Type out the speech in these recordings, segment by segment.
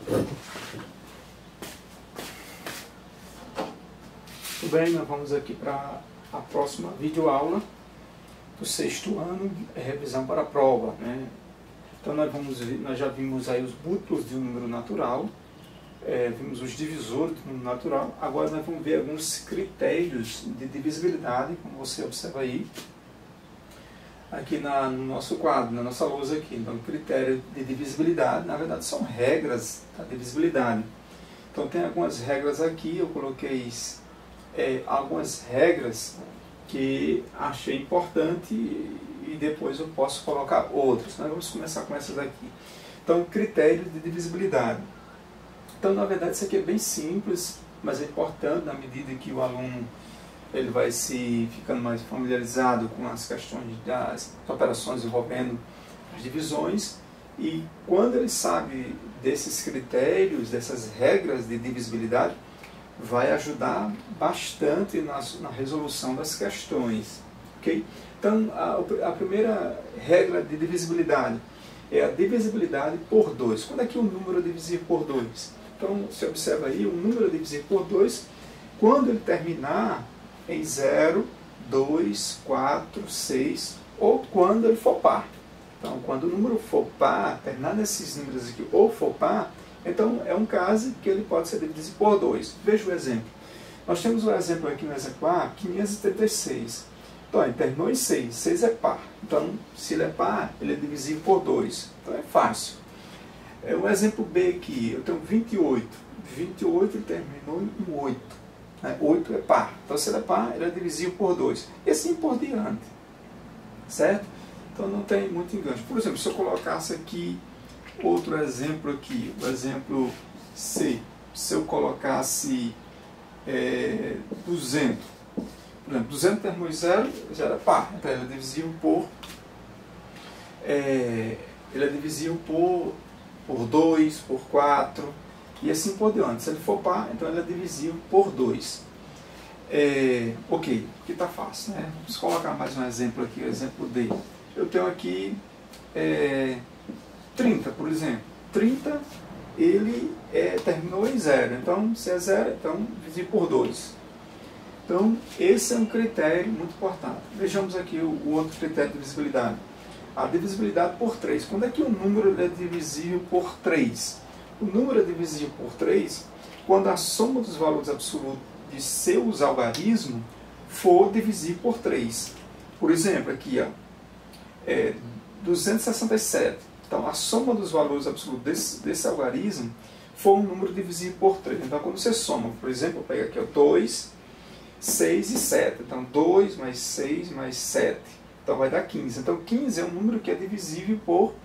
Muito bem, nós vamos aqui para a próxima videoaula do 6º ano, revisão para a prova, né? Então nós já vimos aí os múltiplos de um número natural, vimos os divisores do número natural. Agora nós vamos ver alguns critérios de divisibilidade, como você observa aí, aqui no nosso quadro, na nossa lousa aqui. Então, critério de divisibilidade, na verdade, são regras da divisibilidade. Então, tem algumas regras aqui, eu coloquei algumas regras que achei importante e depois eu posso colocar outras. Nós vamos começar com essas aqui. Então, critério de divisibilidade. Então, na verdade, isso aqui é bem simples, mas é importante na medida que o aluno ele vai se ficando mais familiarizado com as questões das operações envolvendo as divisões, e quando ele sabe desses critérios, dessas regras de divisibilidade, vai ajudar bastante na resolução das questões. Okay? Então, a primeira regra de divisibilidade é a divisibilidade por 2. Quando é que um número é divisível por 2? Então, você observa aí, o número é divisível por 2 quando ele terminar em 0, 2, 4, 6, ou quando ele for par. Então, quando o número for par, terminar nesses números aqui, ou for par, então é um caso que ele pode ser dividido por 2. Veja o exemplo. Nós temos um exemplo aqui no exemplo A, 536. Então, ele terminou em 6. 6 é par. Então, se ele é par, ele é divisível por 2. Então, é fácil. O exemplo B aqui, eu tenho 28. 28 ele terminou em 8. 8 é par. Então, se ele é par, ele é divisível por 2. E assim por diante. Certo? Então, não tem muito engano. Por exemplo, se eu colocasse aqui outro exemplo aqui, o exemplo C. Se eu colocasse 200. Por exemplo, 200 terminou em 0, 0 é par. Então, ele é divisível por 2, por 4, e assim por diante. Se ele for par, então ele é divisível por 2. Ok, aqui está fácil, né? Vamos colocar mais um exemplo aqui, o exemplo D. Eu tenho aqui 30, por exemplo. 30, ele terminou em 0. Então, se é 0, então divisível por 2. Então, esse é um critério muito importante. Vejamos aqui o outro critério de divisibilidade. A divisibilidade por 3. Quando é que um número é divisível por 3? O número é divisível por 3 quando a soma dos valores absolutos de seus algarismos for divisível por 3. Por exemplo, aqui, 267. Então, a soma dos valores absolutos desse algarismo for um número divisível por 3. Então, quando você soma, por exemplo, eu pego aqui 2, 6 e 7. Então, 2 mais 6 mais 7. Então, vai dar 15. Então, 15 é um número que é divisível por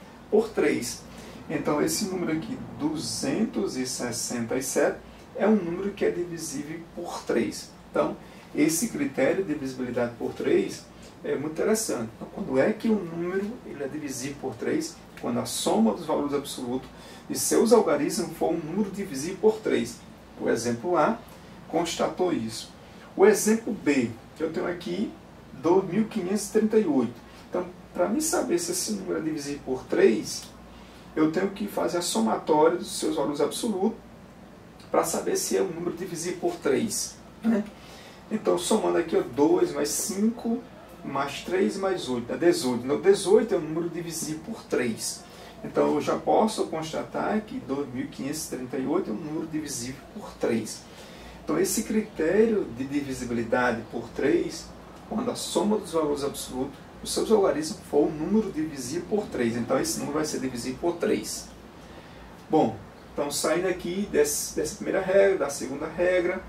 3. Então, esse número aqui, 267, é um número que é divisível por 3. Então, esse critério de divisibilidade por 3 é muito interessante. Então, quando é que um número ele é divisível por 3? Quando a soma dos valores absolutos de seus algarismos for um número divisível por 3. O exemplo A constatou isso. O exemplo B, que eu tenho aqui, 2.538. Então, para mim saber se esse número é divisível por 3, eu tenho que fazer a somatória dos seus valores absolutos para saber se é um número divisível por 3. Né? Então, somando aqui, 2 mais 5, mais 3 mais 8, é 18. Então, 18 é um número divisível por 3. Então, eu já posso constatar que 2.538 é um número divisível por 3. Então, esse critério de divisibilidade por 3, quando a soma dos valores absolutos, os seus algarismos for um número divisível por 3. Então, esse número vai ser divisível por 3. Bom, então, saindo aqui dessa primeira regra, da segunda regra,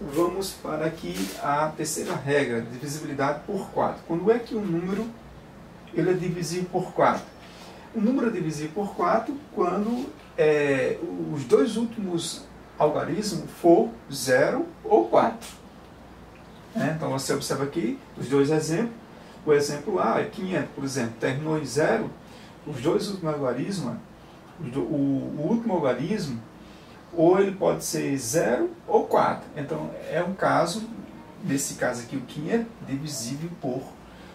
vamos para aqui a terceira regra, divisibilidade por 4. Quando é que um número ele é divisível por 4? O número é divisível por 4 quando os dois últimos algarismos for 0 ou 4. Então, você observa aqui os dois exemplos. O exemplo A é 500, por exemplo, terminou em 0, os dois últimos algarismos, o último algarismo, ou ele pode ser 0 ou 4. Então, é um caso, nesse caso aqui, o 500 divisível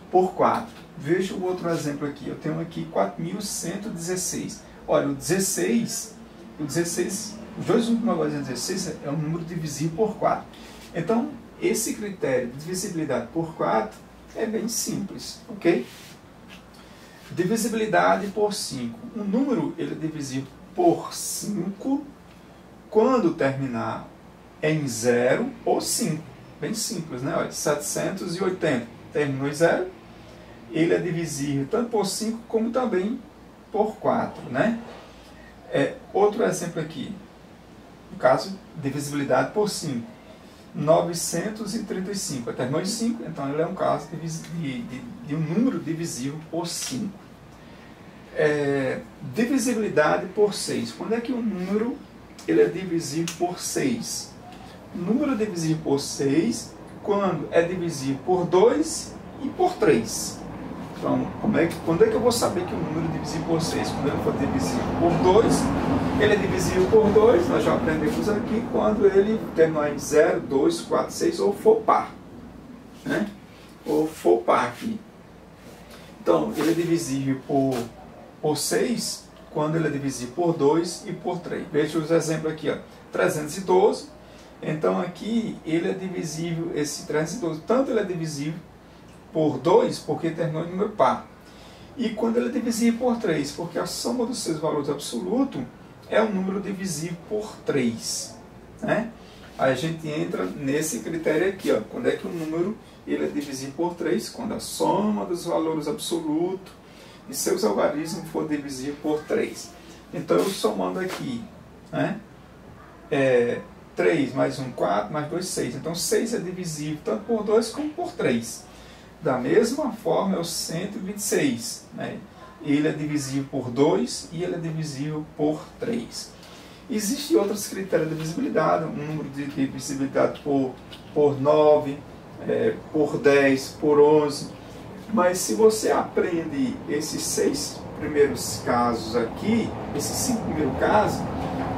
por 4. Veja o outro exemplo aqui. Eu tenho aqui 4.116. Olha, o 16 o 16, os dois últimos negócios de 16 é um número divisível por 4. Então, esse critério de divisibilidade por 4 é bem simples, ok? Divisibilidade por 5. Um número ele é divisível por 5 quando terminar em 0 ou 5. Bem simples, né? Olha, 780 terminou em 0. Ele é divisível tanto por 5 como também por 4, né? Outro exemplo aqui. No caso, divisibilidade por 5. 935. Terminou em 5, então ele é um caso de um número divisível por 5. Divisibilidade por 6. Quando é que um número ele é divisível por 6? O número é divisível por 6 quando é divisível por 2 e por 3. Então, quando é que eu vou saber que um número é divisível por 6? Quando ele for divisível por 2, ele é divisível por 2, nós já aprendemos aqui, quando ele terminar em 0, 2, 4, 6, ou for par. Né? Ou for par aqui. Então, ele é divisível por 6, quando ele é divisível por 2 e por 3. Veja os exemplos aqui, ó. 312. Então, aqui, ele é divisível, esse 312, tanto ele é divisível por 2, porque terminou em número par. E quando ele é divisível por 3, porque a soma dos seus valores absolutos é um número divisível por 3. Né? Aí a gente entra nesse critério aqui, ó, quando é que o número ele é divisível por 3, quando a soma dos valores absolutos e seus algarismos for divisível por 3. Então, eu somando aqui, né? 3 mais 1, 4, mais 2, 6. Então, 6 é divisível tanto por 2 como por 3. Da mesma forma, é o 126. Né? Ele é divisível por 2 e ele é divisível por 3. Existem outros critérios de divisibilidade, um número de divisibilidade por 9, por 10, por 11. Mas se você aprende esses 6 primeiros casos aqui, esses 5 primeiros casos,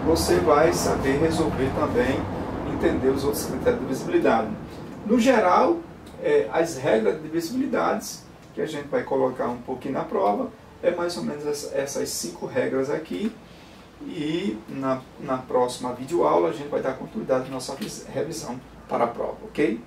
você vai saber resolver também, entender os outros critérios de divisibilidade. No geral, as regras de divisibilidades, que a gente vai colocar um pouquinho na prova, é mais ou menos essas 5 regras aqui. E na próxima videoaula a gente vai dar continuidade à nossa revisão para a prova, ok?